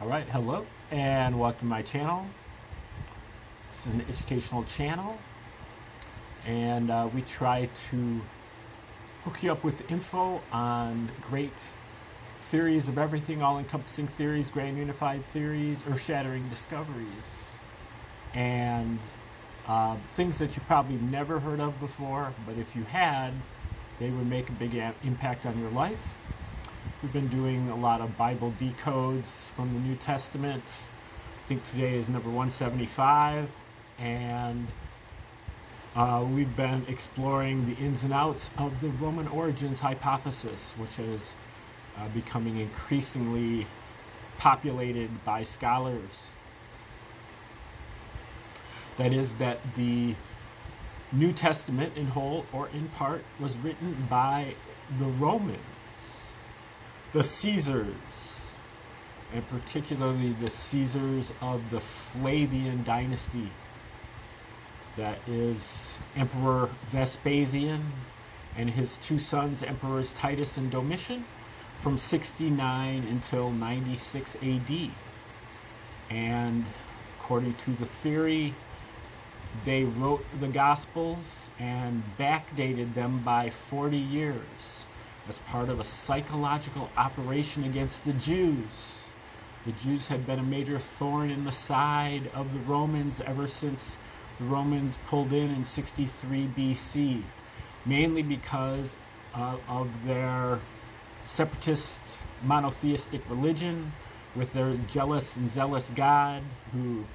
Alright, hello and welcome to my channel. This is an educational channel and we try to hook you up with info on great theories of everything, all-encompassing theories, grand unified theories, earth-shattering discoveries, and things that you probably never heard of before, but if you had, they would make a big impact on your life. We've been doing a lot of Bible decodes from the New Testament. I think today is number 175, and we've been exploring the ins and outs of the Roman origins hypothesis, which is becoming increasingly populated by scholars. That is, that the New Testament in whole or in part was written by the Romans, the Caesars, and particularly the Caesars of the Flavian dynasty. That is Emperor Vespasian and his two sons, Emperors Titus and Domitian, from 69 until 96 AD. And according to the theory, they wrote the Gospels and backdated them by 40 years as part of a psychological operation against the Jews. The Jews had been a major thorn in the side of the Romans ever since the Romans pulled in 63 BC, mainly because of their separatist monotheistic religion with their jealous and zealous God who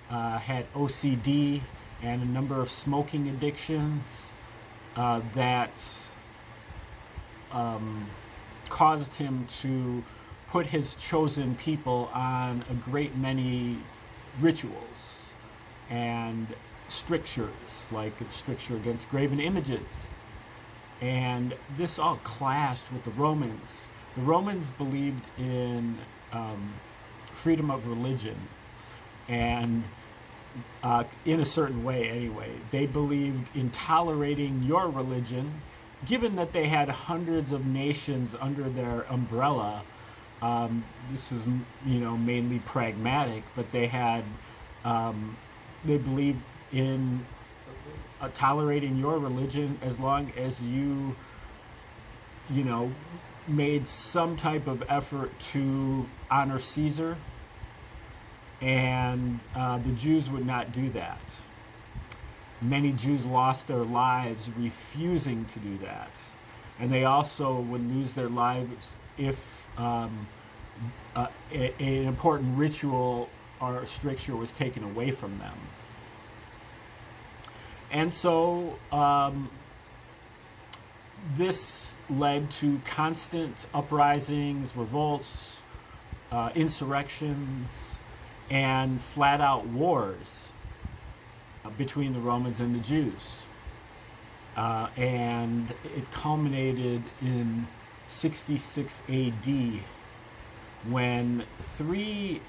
had OCD and a number of smoking addictions that caused him to put his chosen people on a great many rituals and strictures, like a stricture against graven images. And this all clashed with the Romans. The Romans believed in freedom of religion, and in a certain way anyway. They believed in tolerating your religion, given that they had hundreds of nations under their umbrella. This is, mainly pragmatic, but they had, they believed in tolerating your religion as long as you made some type of effort to honor Caesar, and the Jews would not do that. Many Jews lost their lives refusing to do that, and they also would lose their lives if an important ritual or stricture was taken away from them. And so this led to constant uprisings, revolts, insurrections, and flat-out wars between the Romans and the Jews. And it culminated in 66 AD when three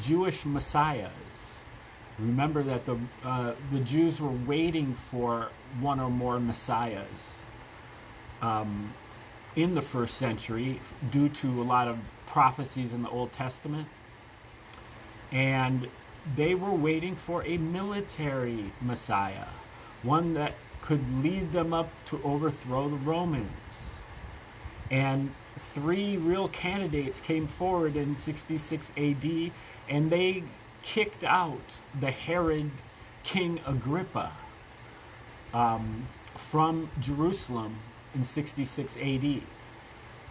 Jewish messiahs. Remember that the Jews were waiting for one or more messiahs in the first century due to a lot of prophecies in the Old Testament. And they were waiting for a military messiah, one that could lead them up to overthrow the Romans. And three real candidates came forward in 66 AD, and they kicked out the Herod King Agrippa from Jerusalem in 66 AD,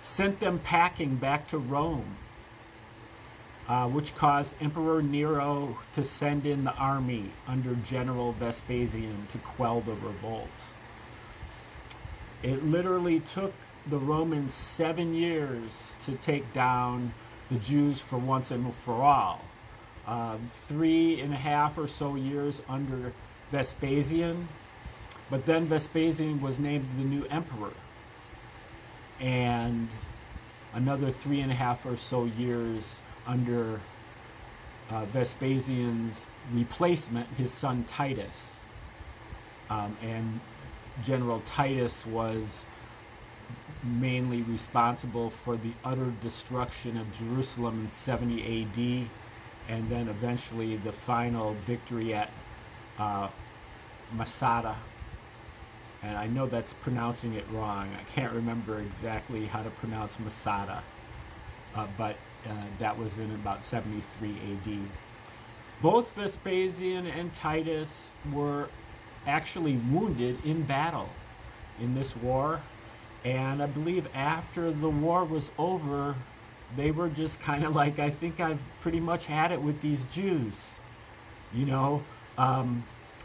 sent them packing back to Rome, which caused Emperor Nero to send in the army under General Vespasian to quell the revolt. It literally took the Romans 7 years to take down the Jews for once and for all. 3.5 or so years under Vespasian, but then Vespasian was named the new emperor, and another 3.5 or so years under Vespasian's replacement, his son Titus. And General Titus was mainly responsible for the utter destruction of Jerusalem in 70 AD, and then eventually the final victory at Masada. And I know that's pronouncing it wrong. I can't remember exactly how to pronounce Masada, but that was in about 73 AD. Both Vespasian and Titus were actually wounded in battle in this war, and I believe after the war was over, they were just kind of like, I think I've pretty much had it with these Jews, you know,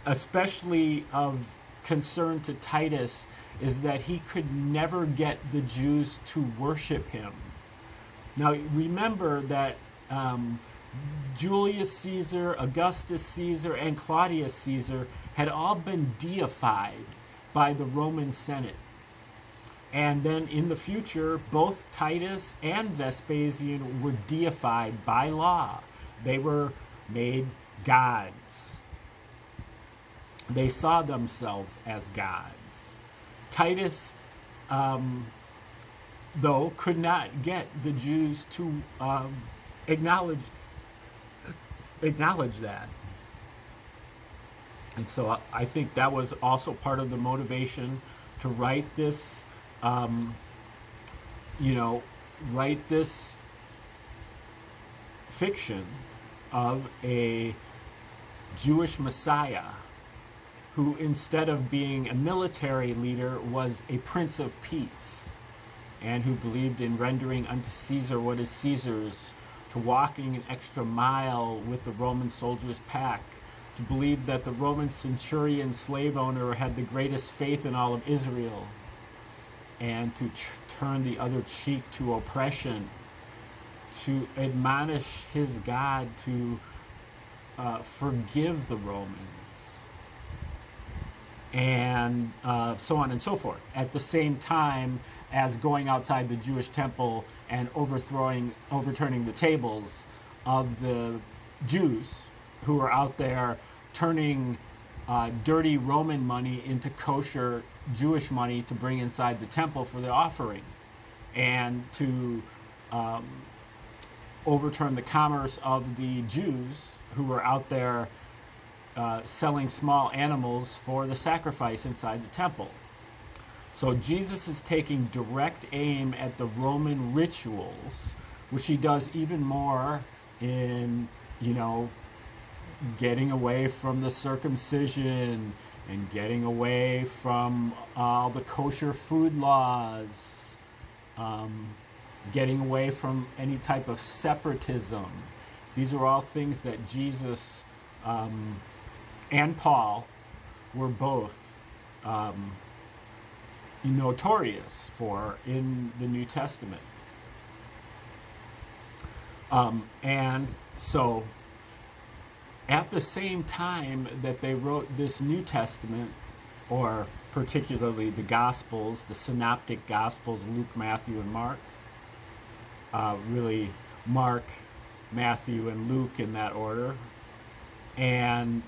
especially of concern to Titus is that he could never get the Jews to worship him. Now remember that Julius Caesar, Augustus Caesar, and Claudius Caesar had all been deified by the Roman Senate. And then in the future, both Titus and Vespasian were deified by law. They were made gods. They saw themselves as gods. Titus, though, could not get the Jews to acknowledge that. And so I think that was also part of the motivation to write this, write this fiction of a Jewish Messiah who, instead of being a military leader, was a prince of peace, and who believed in rendering unto Caesar what is Caesar's, to walking an extra mile with the Roman soldier's pack, to believe that the Roman centurion slave owner had the greatest faith in all of Israel, and to turn the other cheek to oppression, to admonish his God to forgive the Romans, and so on and so forth, at the same time as going outside the Jewish temple and overturning the tables of the Jews who were out there turning dirty Roman money into kosher Jewish money to bring inside the temple for the offering, and to overturn the commerce of the Jews who were out there selling small animals for the sacrifice inside the temple. So Jesus is taking direct aim at the Roman rituals, which he does even more in, getting away from the circumcision and getting away from all the kosher food laws, getting away from any type of separatism. These are all things that Jesus and Paul were both notorious for in the New Testament. And so at the same time that they wrote this New Testament, or particularly the Gospels, the Synoptic Gospels, Luke, Matthew, and Mark, really Mark, Matthew, and Luke in that order, and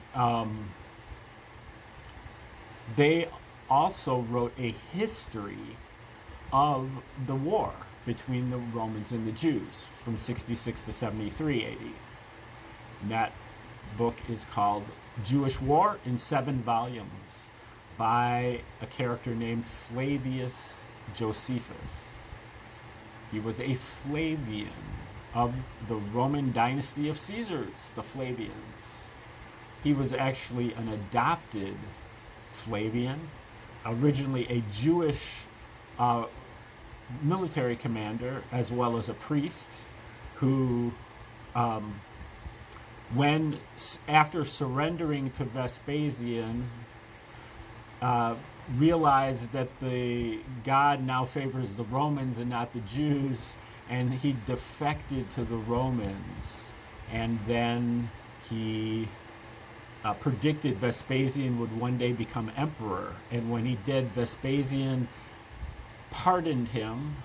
they also wrote a history of the war between the Romans and the Jews from 66 to 73 AD. And that book is called Jewish War in 7 volumes by a character named Flavius Josephus. He was a Flavian of the Roman dynasty of Caesars, the Flavians. He was actually an adopted Flavian, originally a Jewish military commander as well as a priest, who after surrendering to Vespasian, realized that the God now favors the Romans and not the Jews, and he defected to the Romans, and then he predicted Vespasian would one day become emperor, and when he did, Vespasian pardoned him,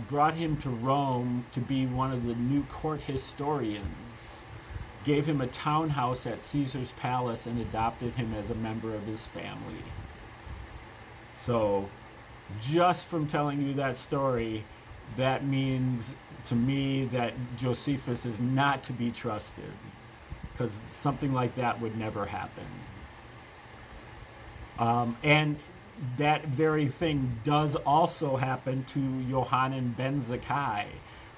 brought him to Rome to be one of the new court historians, gave him a townhouse at Caesar's palace, and adopted him as a member of his family. So Just from telling you that story, that means to me that Josephus is not to be trusted, because something like that would never happen. And that very thing does also happen to Yohanan ben Zakkai,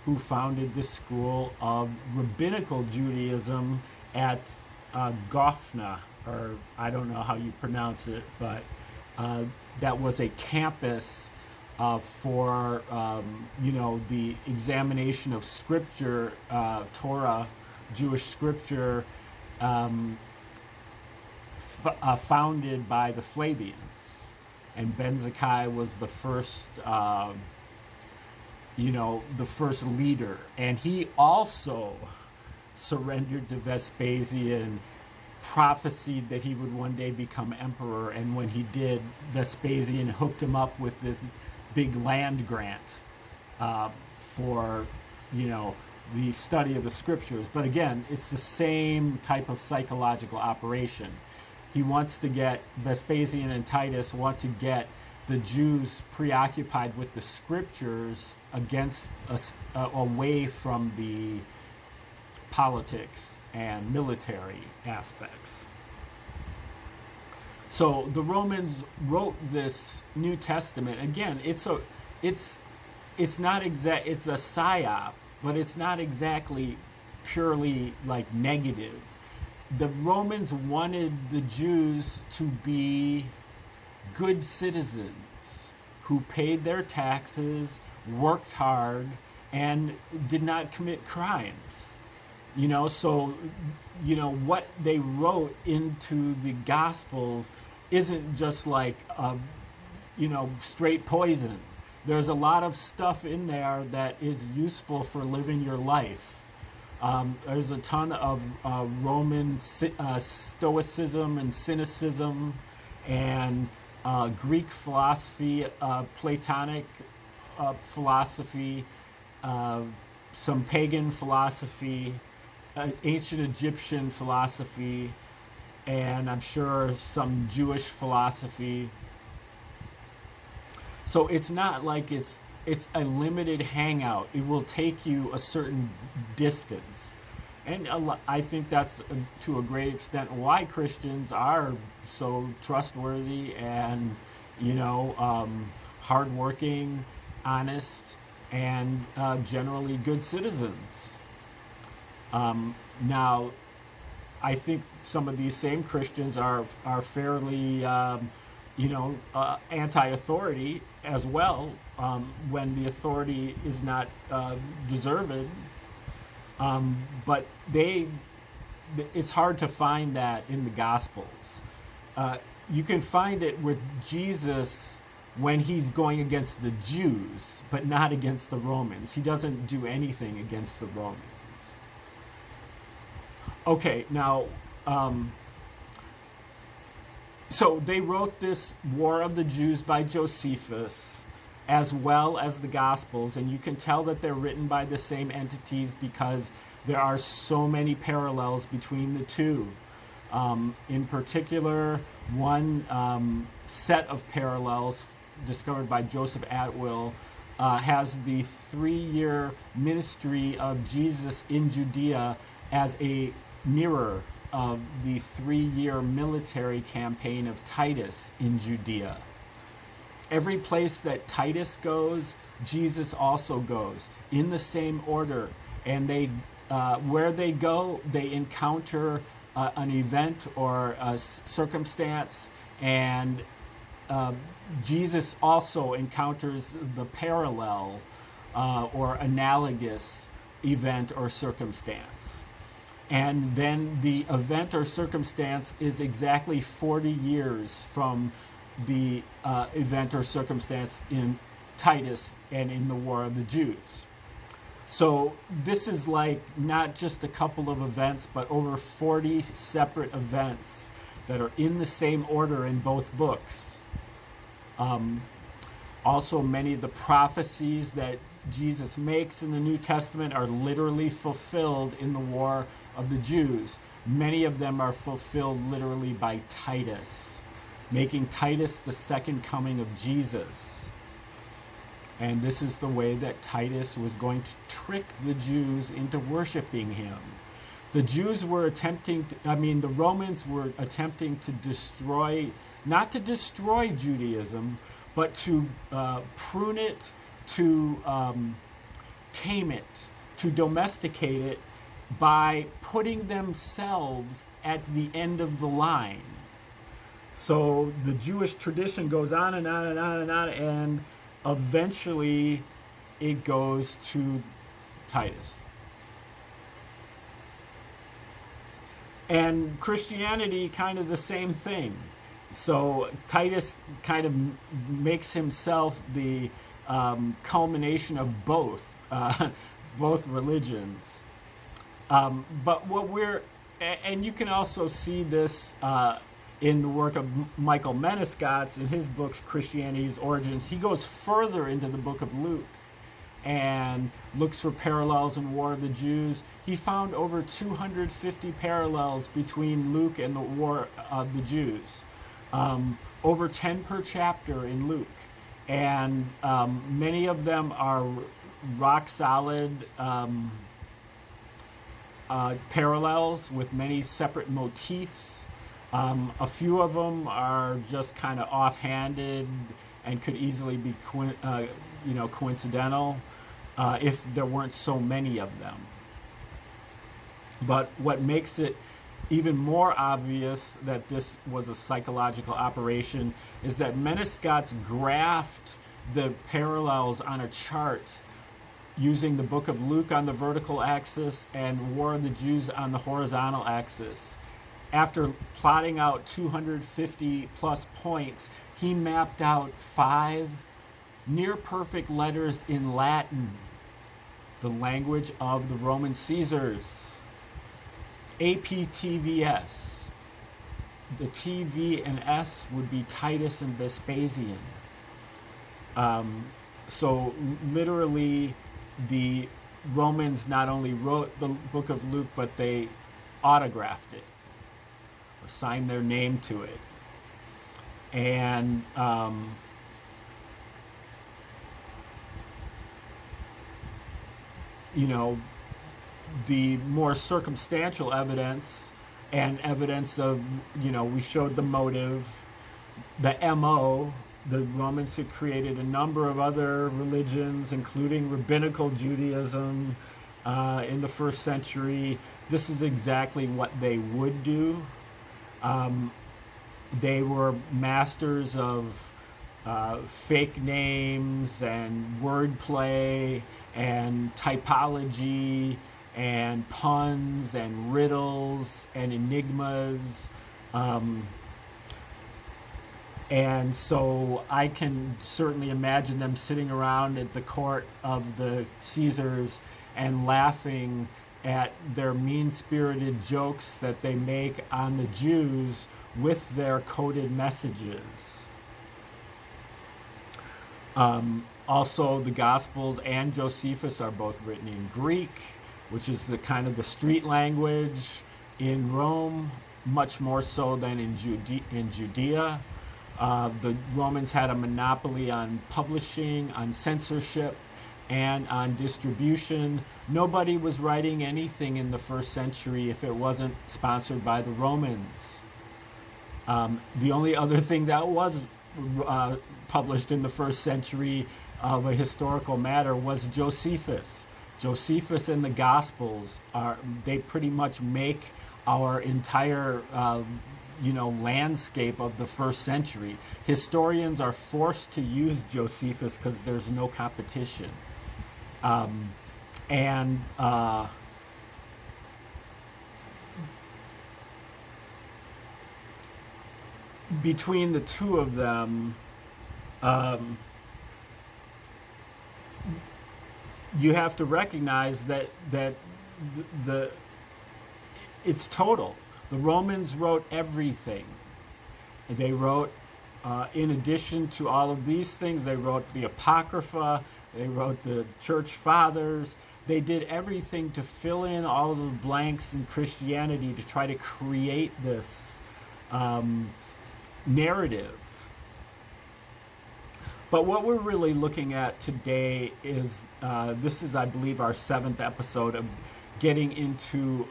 who founded the school of rabbinical Judaism at Gophna, or I don't know how you pronounce it, but that was a campus for the examination of scripture, Torah, Jewish scripture, founded by the Flavians. And Ben Zakkai was the first, the first leader. And he also surrendered to Vespasian, prophesied that he would one day become emperor. And when he did, Vespasian hooked him up with this big land grant for, the study of the scriptures. But again, it's the same type of psychological operation. He wants to get, Vespasian and Titus want to get the Jews preoccupied with the scriptures away from the politics and military aspects. So the Romans wrote this New Testament. Again, it's a psyop, but it's not exactly purely like negative. The Romans wanted the Jews to be good citizens who paid their taxes, worked hard, and did not commit crimes. What they wrote into the Gospels isn't just like, straight poison. There's a lot of stuff in there that is useful for living your life. There's a ton of Roman stoicism and cynicism, and Greek philosophy, Platonic philosophy, some pagan philosophy, ancient Egyptian philosophy, and I'm sure some Jewish philosophy. So it's not like it's a limited hangout. It will take you a certain distance. And I think that's to a great extent why Christians are so trustworthy and, hardworking, honest, and generally good citizens. Now, I think some of these same Christians are fairly, anti-authority as well, when the authority is not deserved. But it's hard to find that in the Gospels. You can find it with Jesus when he's going against the Jews, but not against the Romans. He doesn't do anything against the Romans. Okay, now, so they wrote this War of the Jews by Josephus, as well as the Gospels, and you can tell that they're written by the same entities because there are so many parallels between the two. In particular, one set of parallels discovered by Joseph Atwill has the 3-year ministry of Jesus in Judea as a mirror of the 3-year military campaign of Titus in Judea. Every place that Titus goes, Jesus also goes, in the same order. And they, where they go, they encounter an event or a circumstance, and Jesus also encounters the parallel or analogous event or circumstance. And then the event or circumstance is exactly 40 years from the event or circumstance in Titus and in the War of the Jews. So this is like not just a couple of events, but over 40 separate events that are in the same order in both books. Also, many of the prophecies that Jesus makes in the New Testament are literally fulfilled in the War of the Jews. Many of them are fulfilled literally by Titus, making Titus the second coming of Jesus. And this is the way that Titus was going to trick the Jews into worshiping him. The Jews were the Romans were attempting to destroy, not to destroy Judaism, but to prune it, to tame it, to domesticate it by putting themselves at the end of the line. So the Jewish tradition goes on and on and on and on, and eventually it goes to Titus. And Christianity, kind of the same thing. So Titus kind of makes himself the culmination of both religions. But and you can also see this in the work of Michael Menescot's in his books, Christianity's Origins. He goes further into the book of Luke and looks for parallels in War of the Jews. He found over 250 parallels between Luke and the War of the Jews. Over 10 per chapter in Luke. And many of them are rock solid parallels with many separate motifs. A few of them are just kind of offhanded and could easily be coincidental if there weren't so many of them. But what makes it even more obvious that this was a psychological operation is that Menescot's graphed the parallels on a chart using the book of Luke on the vertical axis and War of the Jews on the horizontal axis. After plotting out 250 plus points, he mapped out 5 near-perfect letters in Latin, the language of the Roman Caesars. APTVS. The TV and S would be Titus and Vespasian. So literally, the Romans not only wrote the book of Luke, but they autographed it, or signed their name to it. And the more circumstantial evidence and evidence of, we showed the motive, the MO. The Romans had created a number of other religions, including rabbinical Judaism in the first century. This is exactly what they would do. They were masters of fake names and wordplay and typology and puns and riddles and enigmas. And so I can certainly imagine them sitting around at the court of the Caesars and laughing at their mean-spirited jokes that they make on the Jews with their coded messages. Also, the Gospels and Josephus are both written in Greek, which is the kind of the street language in Rome, much more so than in Judea. The Romans had a monopoly on publishing, on censorship, and on distribution. Nobody was writing anything in the first century if it wasn't sponsored by the Romans. The only other thing that was published in the first century of a historical matter was Josephus. Josephus and the Gospels they pretty much make our entire landscape of the first century. Historians are forced to use Josephus because there's no competition. Between the two of them, you have to recognize that it's total. The Romans wrote everything. They wrote, in addition to all of these things, they wrote the Apocrypha, they wrote the Church Fathers. They did everything to fill in all of the blanks in Christianity to try to create this narrative. But what we're really looking at today is, this is, I believe, our 7th episode of getting into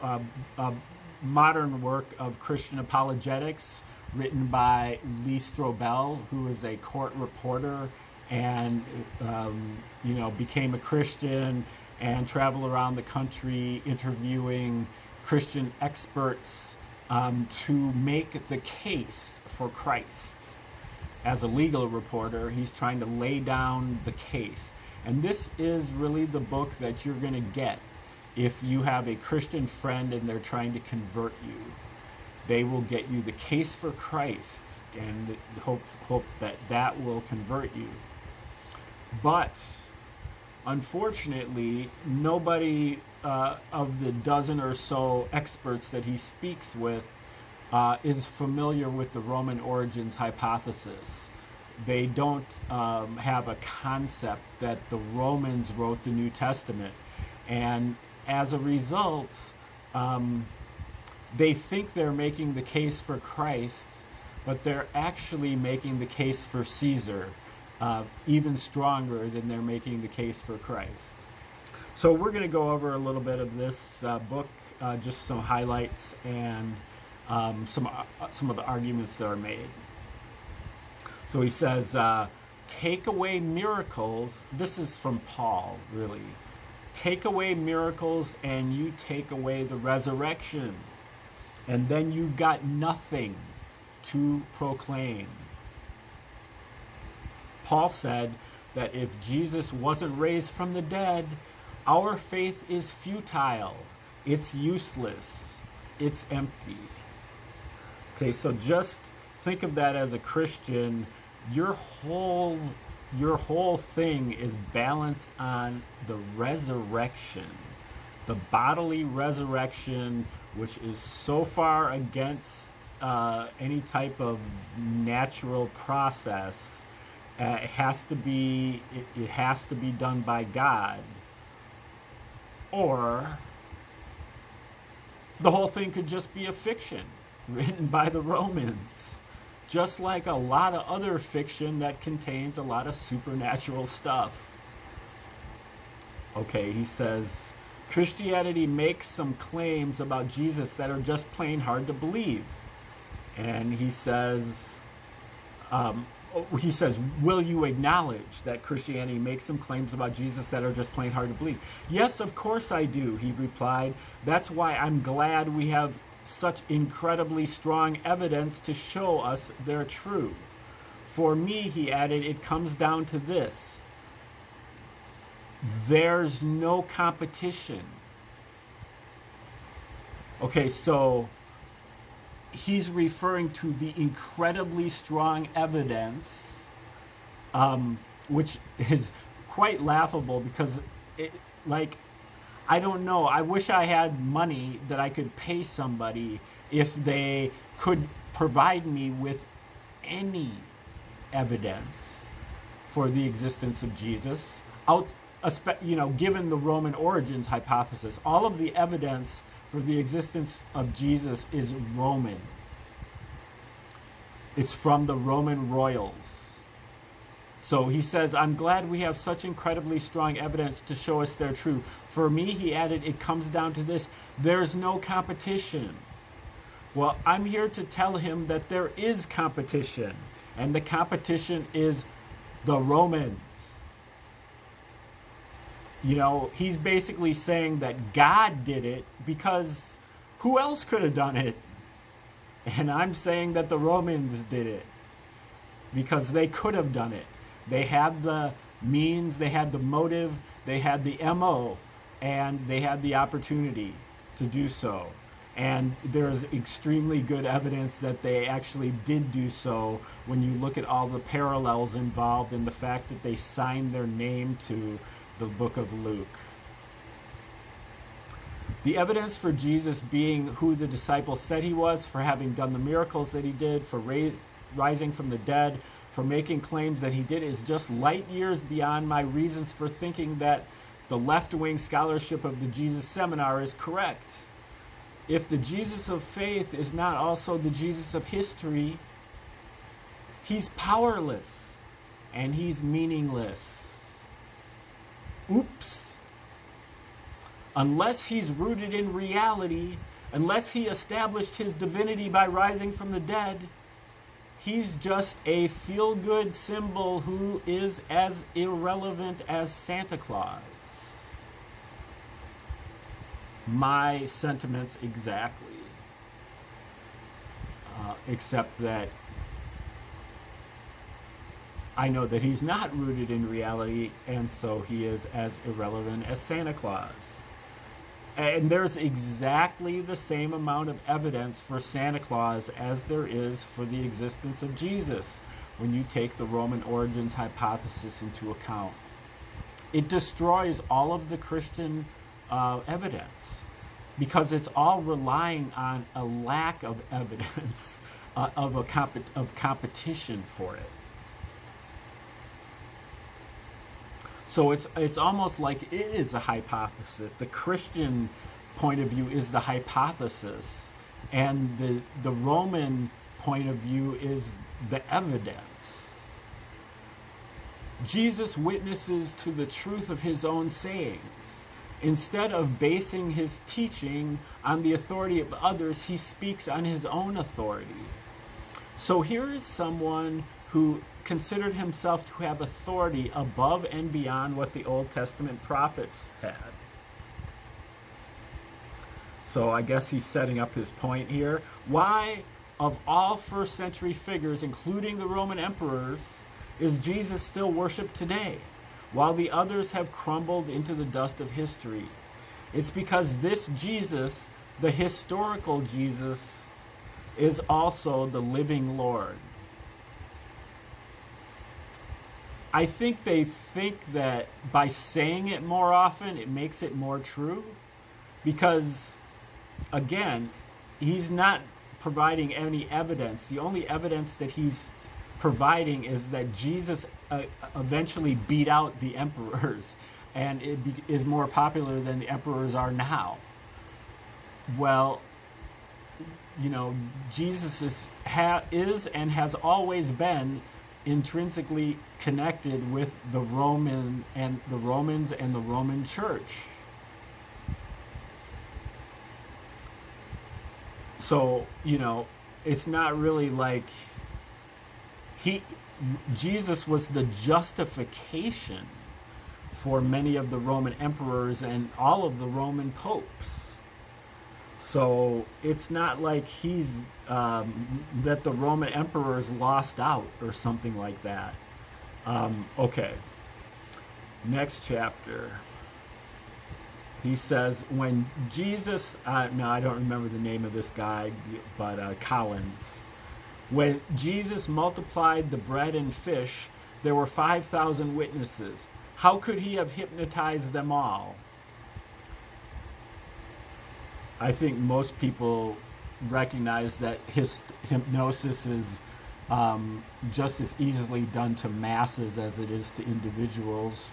a modern work of Christian apologetics written by Lee Strobel, who is a court reporter and, became a Christian and traveled around the country interviewing Christian experts to make the case for Christ. As a legal reporter, he's trying to lay down the case. And this is really the book that you're going to get if you have a Christian friend and they're trying to convert you. They will get you the case for Christ and hope that will convert you. But unfortunately, nobody of the dozen or so experts that he speaks with is familiar with the Roman origins hypothesis. They don't have a concept that the Romans wrote the New Testament. And as a result, they think they're making the case for Christ, but they're actually making the case for Caesar, even stronger than they're making the case for Christ. So we're going to go over a little bit of this book, just some highlights and some of the arguments that are made. So he says, take away miracles. This is from Paul, really. Take away miracles and you take away the resurrection. And then you've got nothing to proclaim. Paul said that if Jesus wasn't raised from the dead, our faith is futile. It's useless. It's empty. Okay, so just think of that as a Christian. Your whole thing is balanced on the resurrection, the bodily resurrection, which is so far against any type of natural process. It has to be done by God, or the whole thing could just be a fiction written by the Romans, just like a lot of other fiction that contains a lot of supernatural stuff. Okay, he says, Christianity makes some claims about Jesus that are just plain hard to believe. And he says, will you acknowledge that Christianity makes some claims about Jesus that are just plain hard to believe? Yes, of course I do, he replied. That's why I'm glad we have such incredibly strong evidence to show us they're true. For me, he added, it comes down to this. There's no competition. Okay, so he's referring to the incredibly strong evidence, which is quite laughable because I don't know. I wish I had money that I could pay somebody if they could provide me with any evidence for the existence of Jesus. Given the Roman origins hypothesis, all of the evidence for the existence of Jesus is Roman. It's from the Roman royals. So he says, I'm glad we have such incredibly strong evidence to show us they're true. For me, he added, it comes down to this. There's no competition. Well, I'm here to tell him that there is competition. And the competition is the Romans. He's basically saying that God did it because who else could have done it? And I'm saying that the Romans did it because they could have done it. They had the means, they had the motive, they had the MO, and they had the opportunity to do so. And there's extremely good evidence that they actually did do so when you look at all the parallels involved in the fact that they signed their name to the book of Luke. The evidence for Jesus being who the disciples said he was, for having done the miracles that he did, for rising from the dead, for making claims that he did, is just light years beyond my reasons for thinking that the left-wing scholarship of the Jesus Seminar is correct. If the Jesus of faith is not also the Jesus of history, he's powerless. and he's meaningless. Oops. Unless he's rooted in reality, unless he established his divinity by rising from the dead, he's just a feel-good symbol who is as irrelevant as Santa Claus. My sentiments exactly. Except that I know that he's not rooted in reality, and so he is as irrelevant as Santa Claus. And there's exactly the same amount of evidence for Santa Claus as there is for the existence of Jesus when you take the Roman origins hypothesis into account. It destroys all of the Christian evidence because it's all relying on a lack of evidence of competition for it. So it's almost like it is a hypothesis. The Christian point of view is the hypothesis, and the Roman point of view is the evidence. Jesus witnesses to the truth of his own sayings. Instead of basing his teaching on the authority of others, he speaks on his own authority. So here is someone who considered himself to have authority above and beyond what the Old Testament prophets had. So I guess he's setting up his point here. Why, of all first century figures, including the Roman emperors, is Jesus still worshipped today, while the others have crumbled into the dust of history? It's because this Jesus, the historical Jesus, is also the living Lord. I think they think that by saying it more often, it makes it more true. Because, again, he's not providing any evidence. The only evidence that he's providing is that Jesus eventually beat out the emperors, and it is more popular than the emperors are now. Well, you know, Jesus is and has always been intrinsically connected with the Romans and the Roman Church. So, you know, it's not really like Jesus was the justification for many of the Roman emperors and all of the Roman popes. So it's not like he's that the Roman emperors lost out or something like that. Okay. Next chapter. He says, when Jesus, no, I don't remember the name of this guy, but Collins. When Jesus multiplied the bread and fish, there were 5,000 witnesses. How could he have hypnotized them all? I think most people recognize that hypnosis is just as easily done to masses as it is to individuals.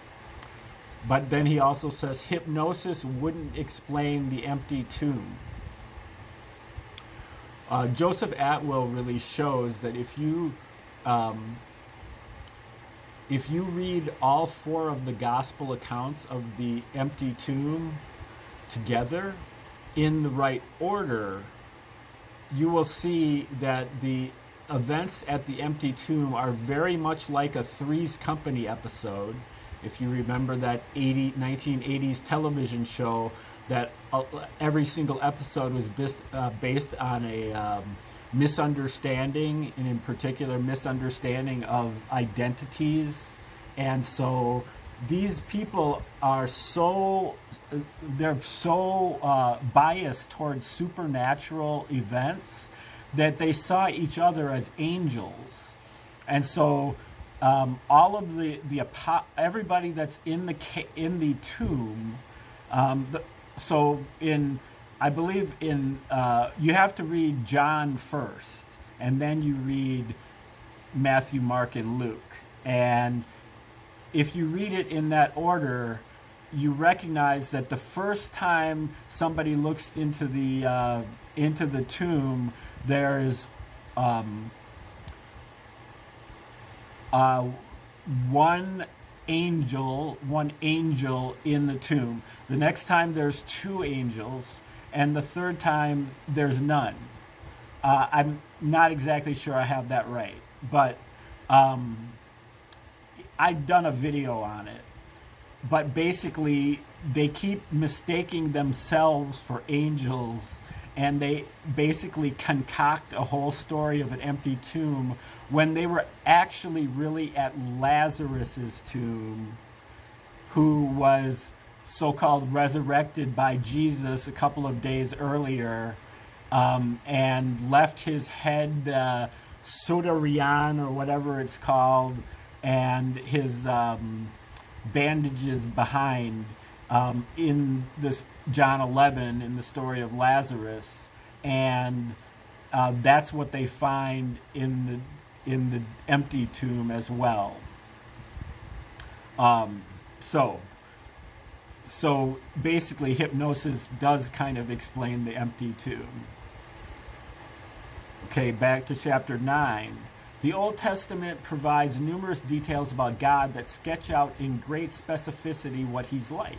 But then he also says hypnosis wouldn't explain the empty tomb. Joseph Atwill really shows that if you read all four of the gospel accounts of the empty tomb together in the right order, you will see that the events at the empty tomb are very much like a Three's Company episode. If you remember that 1980s television show, that every single episode was based on a misunderstanding, and in particular misunderstanding of identities. And so these people are so biased towards supernatural events that they saw each other as angels. And so all of everybody that's in the tomb, so I believe you have to read John first, and then you read Matthew, Mark, and Luke. And if you read it in that order, you recognize that the first time somebody looks into the tomb, there's one angel in the tomb. The next time there's two angels, and the third time there's none. I'm not exactly sure I have that right, but I've done a video on it. But basically, they keep mistaking themselves for angels, and they basically concoct a whole story of an empty tomb when they were actually really at Lazarus's tomb, who was so-called resurrected by Jesus a couple of days earlier, and left his head soterion, or whatever it's called, and his bandages behind, in this John 11, in the story of Lazarus. And that's what they find in the empty tomb as well. So basically, hypnosis does kind of explain the empty tomb. Okay, back to chapter 9. The Old Testament provides numerous details about God that sketch out in great specificity what he's like.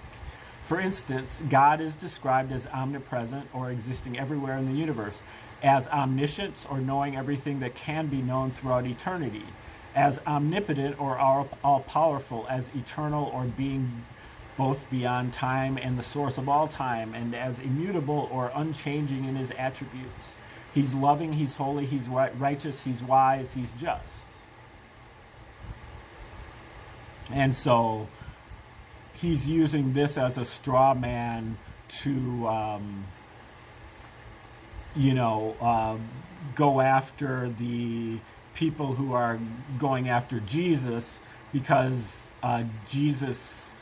For instance, God is described as omnipresent, or existing everywhere in the universe, as omniscient, or knowing everything that can be known throughout eternity, as omnipotent, or all-powerful, as eternal, or being both beyond time and the source of all time, and as immutable or unchanging in his attributes. He's loving, he's holy, he's righteous, he's wise, he's just. And so he's using this as a straw man to, go after the people who are going after Jesus, because Jesus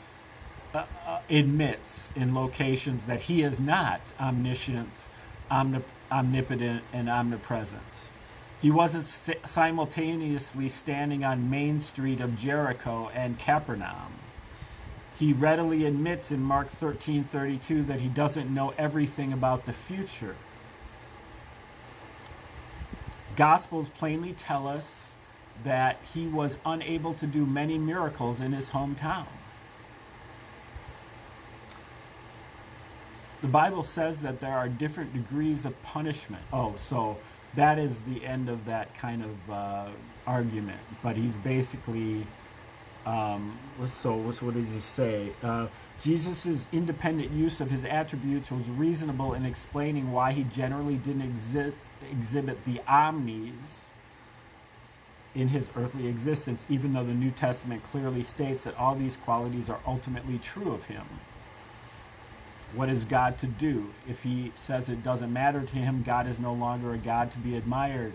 admits in locations that he is not omniscient, omnipotent, and omnipresent. He wasn't simultaneously standing on Main Street of Jericho and Capernaum. He readily admits in Mark 13:32 that he doesn't know everything about the future. Gospels plainly tell us that he was unable to do many miracles in his hometown. The Bible says that there are different degrees of punishment. Oh, so that is the end of that kind of argument. But he's basically, what does he say? Jesus' independent use of his attributes was reasonable in explaining why he generally didn't exhibit the omnis in his earthly existence, even though the New Testament clearly states that all these qualities are ultimately true of him. What is God to do? If he says it doesn't matter to him, God is no longer a God to be admired.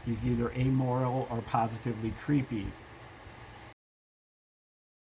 He's either amoral or positively creepy.